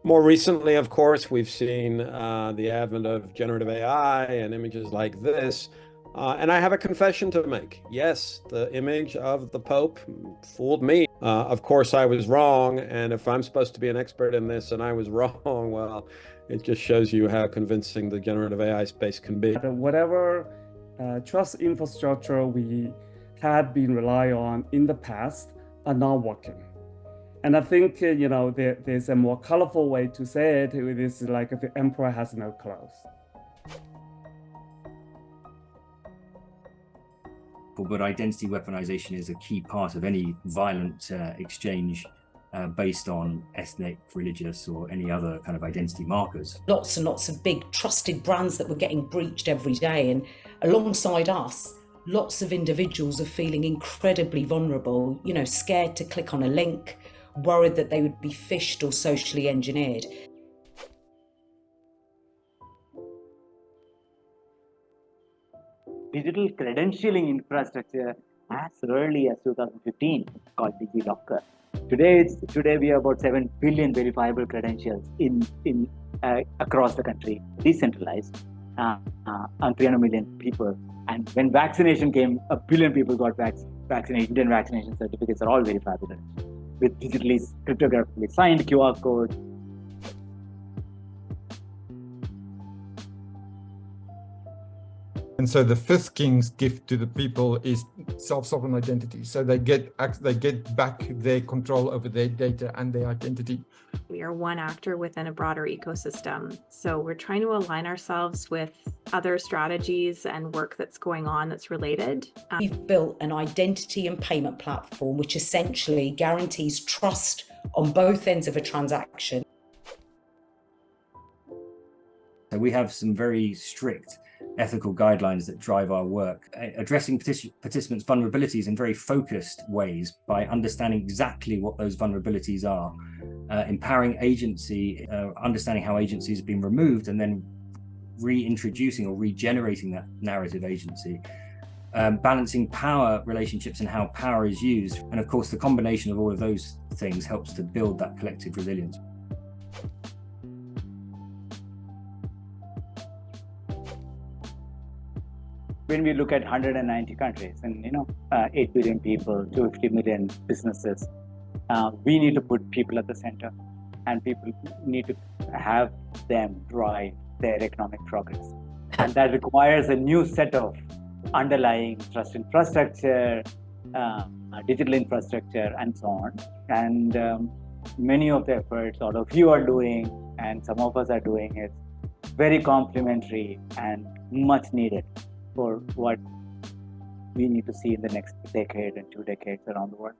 More recently, of course, we've seen the advent of generative AI and images like this. And I have a confession to make. Yes, the image of the Pope fooled me. Of course, I was wrong. And if I'm supposed to be an expert in this and I was wrong, well, it just shows you how convincing the generative AI space can be. Whatever trust infrastructure we had been relying on in the past are not working. And I think, there's a more colorful way to say it. It is like the emperor has no clothes. But identity weaponization is a key part of any violent exchange based on ethnic, religious, or any other kind of identity markers. Lots and lots of big trusted brands that were getting breached every day. And alongside us, lots of individuals are feeling incredibly vulnerable, scared to click on a link, worried that they would be phished or socially engineered. Digital credentialing infrastructure as early as 2015 called DigiLocker. Today we have about 7 billion verifiable credentials in across the country, decentralized, and 300 million people. And when vaccination came, 1 billion people got vaccinated. Indian vaccination certificates are all verifiable with digitally cryptographically signed QR code. And so the fifth king's gift to the people is self-sovereign identity. So they get back their control over their data and their identity. We are one actor within a broader ecosystem. So we're trying to align ourselves with other strategies and work that's going on that's related. We've built an identity and payment platform which essentially guarantees trust on both ends of a transaction. So we have some very strict ethical guidelines that drive our work, addressing participants' vulnerabilities in very focused ways by understanding exactly what those vulnerabilities are, empowering agency, understanding how agencies have been removed, and then reintroducing or regenerating that narrative agency, balancing power relationships and how power is used. And of course, the combination of all of those things helps to build that collective resilience. When we look at 190 countries and 8 billion people, 250 million businesses, we need to put people at the center, and people need to have them drive their economic progress. And that requires a new set of underlying trust infrastructure, digital infrastructure, and so on. And many of the efforts all of you are doing, and some of us are doing, is very complementary and much needed for what we need to see in the next decade and 2 decades around the world.